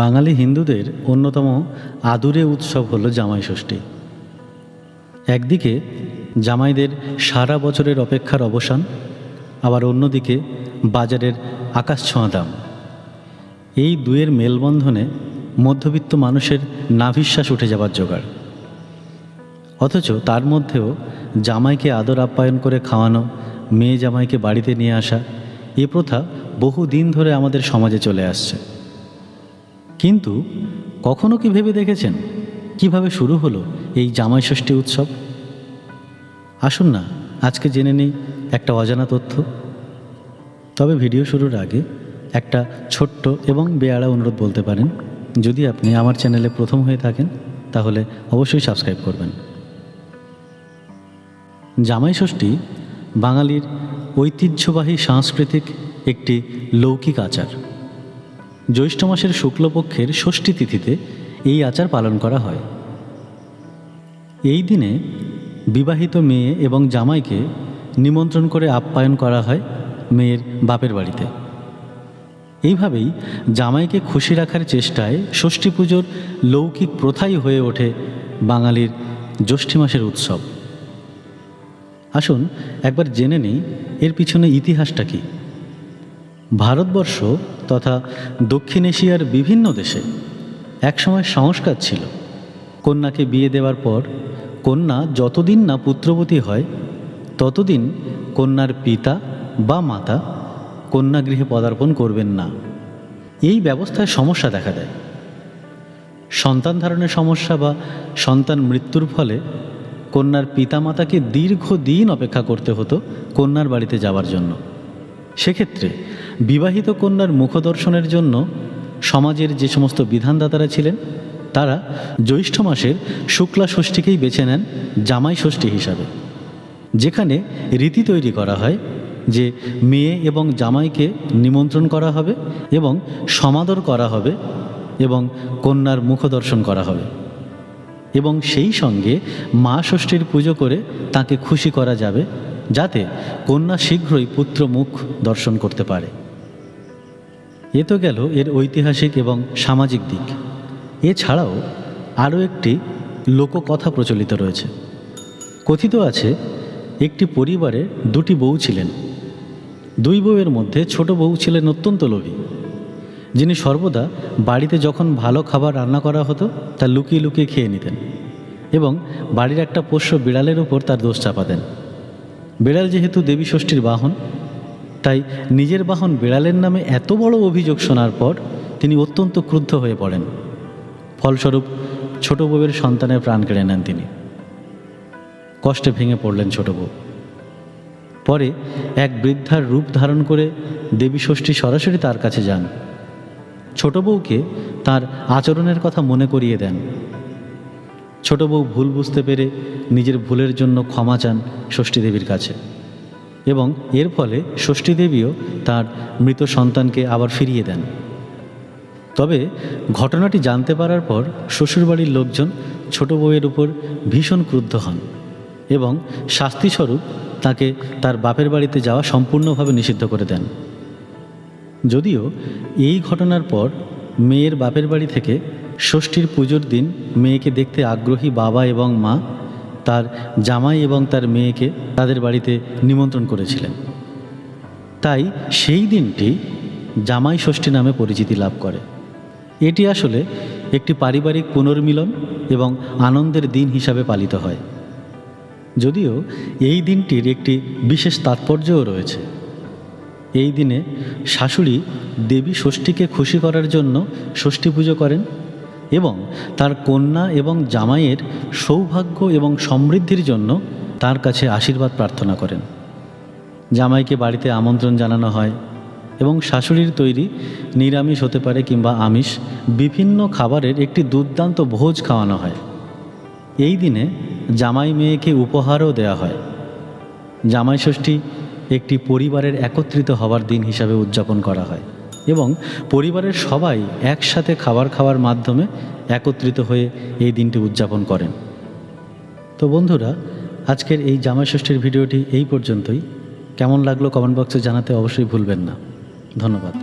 বাঙালি হিন্দুদের অন্যতম আদুরে উৎসব হলো জামাই ষষ্ঠী। একদিকে জামাইদের সারা বছরের অপেক্ষার অবসান, আবার অন্যদিকে বাজারের আকাশছোঁয়া দাম। এই দুয়ের মেলবন্ধনে মধ্যবিত্ত মানুষের নাভিশ্বাস উঠে যাবার জোগাড়। অথচ তার মধ্যেও জামাইকে আদর আপ্যায়ন করে খাওয়ানো, মেয়ে জামাইকে বাড়িতে নিয়ে আসা, এ প্রথা বহুদিন ধরে আমাদের সমাজে চলে আসছে। কিন্তু কখনো কি ভেবে দেখেছেন কিভাবে শুরু হলো এই জামাই ষষ্ঠী উৎসব? আসুন না আজকে জেনে নিই একটা অজানা তথ্য। তবে ভিডিও শুরুর আগে একটা ছোট্ট এবং বেয়াড়া অনুরোধ বলতে পারেন। যদি আপনি আমার চ্যানেলে প্রথম হয়ে থাকেন তাহলে অবশ্যই সাবস্ক্রাইব করবেন। জামাই ষষ্ঠী বাঙালির ঐতিহ্যবাহী সাংস্কৃতিক একটি লৌকিক আচার। জ্যৈষ্ঠ মাসের শুক্লপক্ষের ষষ্ঠী তিথিতে এই আচার পালন করা হয়। এই দিনে বিবাহিত মেয়ে এবং জামাইকে নিমন্ত্রণ করে আপ্যায়ন করা হয় মেয়ের বাপের বাড়িতে। এইভাবেই জামাইকে খুশি রাখার চেষ্টায় ষষ্ঠী পুজোর লৌকিক প্রথাই হয়ে ওঠে বাঙালির জ্যৈষ্ঠী মাসের উৎসব। আসুন একবার জেনে নিই এর পিছনে ইতিহাসটা কী। ভারতবর্ষ তথা দক্ষিণ এশিয়ার বিভিন্ন দেশে একসময় সংস্কার ছিল, কন্যাকে বিয়ে দেওয়ার পর কন্যা যতদিন না পুত্রবতী হয় ততদিন কন্যার পিতা বা মাতা কন্যাগৃহে পদার্পণ করবেন না। এই ব্যবস্থায় সমস্যা দেখা দেয়। সন্তান ধারণের সমস্যা বা সন্তান মৃত্যুর ফলে কন্যার পিতামাতাকে দীর্ঘদিন অপেক্ষা করতে হতো কন্যার বাড়িতে যাওয়ার জন্য। সেক্ষেত্রে বিবাহিত কন্যার মুখদর্শনের জন্য সমাজের যে সমস্ত বিধানদাতারা ছিলেন তারা জ্যৈষ্ঠ মাসের শুক্লা ষষ্ঠীকেই বেছে নেন জামাই ষষ্ঠী হিসাবে, যেখানে রীতি তৈরি করা হয় যে মেয়ে এবং জামাইকে নিমন্ত্রণ করা হবে এবং সমাদর করা হবে এবং কন্যার মুখদর্শন করা হবে এবং সেই সঙ্গে মা ষষ্ঠীর পুজো করে তাকে খুশি করা যাবে যাতে কন্যা শীঘ্রই পুত্র মুখ দর্শন করতে পারে। এ তো গেল এর ঐতিহাসিক এবং সামাজিক দিক। এছাড়াও আরও একটি লোককথা প্রচলিত রয়েছে। কথিত আছে একটি পরিবারে দুটি বউ ছিলেন। দুই বউয়ের মধ্যে ছোট বউ ছিলেন অত্যন্ত লোভী, যিনি সর্বদা বাড়িতে যখন ভালো খাবার রান্না করা হতো তা লুকিয়ে লুকিয়ে খেয়ে নিতেন এবং বাড়ির একটা পোষ্য বিড়ালের উপর তার দোষ চাপাতেন। বিড়াল যেহেতু দেবী ষষ্ঠীর বাহন, তাই নিজের বাহন বিড়ালের নামে এত বড় অভিযোগ শোনার পর তিনি অত্যন্ত ক্রুদ্ধ হয়ে পড়েন। ফলস্বরূপ ছোট বউয়ের সন্তানের প্রাণ কেড়ে নেন তিনি। কষ্টে ভেঙে পড়লেন ছোট বউ। পরে এক বৃদ্ধার রূপ ধারণ করে দেবী ষষ্ঠী সরাসরি তার কাছে যান। ছোট বউকে তার আচরণের কথা মনে করিয়ে দেন। ছোট বউ ভুল বুঝতে পেরে নিজের ভুলের জন্য ক্ষমা চান ষষ্ঠী দেবীর কাছে এবং এর ফলে ষষ্ঠী দেবীও তার মৃত সন্তানকে আবার ফিরিয়ে দেন। তবে ঘটনাটি জানতে পারার পর শ্বশুরবাড়ির লোকজন ছোট বউয়ের উপর ভীষণ ক্রুদ্ধ হন এবং শাস্তিস্বরূপ তাকে তার বাপের বাড়িতে যাওয়া সম্পূর্ণভাবে নিষিদ্ধ করে দেন। যদিও এই ঘটনার পর মেয়ের বাপের বাড়ি থেকে ষষ্ঠীর পুজোর দিন মেয়েকে দেখতে আগ্রহী বাবা এবং মা তার জামাই এবং তার মেয়েকে তাদের বাড়িতে নিমন্ত্রণ করেছিলেন। তাই সেই দিনটি জামাই ষষ্ঠী নামে পরিচিতি লাভ করে। এটি আসলে একটি পারিবারিক পুনর্মিলন এবং আনন্দের দিন হিসাবে পালিত হয়। যদিও এই দিনটির একটি বিশেষ তাৎপর্যও রয়েছে। এই দিনে শাশুড়ি দেবী ষষ্ঠীকে খুশি করার জন্য ষষ্ঠী পুজো করেন এবং তার কন্যা এবং জামাইয়ের সৌভাগ্য এবং সমৃদ্ধির জন্য তার কাছে আশীর্বাদ প্রার্থনা করেন। জামাইকে বাড়িতে আমন্ত্রণ জানানো হয় এবং শাশুড়ির তৈরি নিরামিষ হতে পারে কিংবা আমিষ বিভিন্ন খাবারের একটি দুর্দান্ত ভোজ খাওয়ানো হয়। এই দিনে জামাই মেয়েকে উপহারও দেওয়া হয়। জামাই ষষ্ঠী একটি পরিবারের একত্রিত হওয়ার দিন হিসাবে উদযাপন করা হয় এবং পরিবারের সবাই একসাথে খাবার খাওয়ার মাধ্যমে একত্রিত হয়ে এই দিনটি উদযাপন করেন। তো বন্ধুরা, আজকের এই জামাই ষষ্ঠীর ভিডিওটি এই পর্যন্তই। কেমন লাগলো কমেন্ট বক্সে জানাতে অবশ্যই ভুলবেন না। ধন্যবাদ।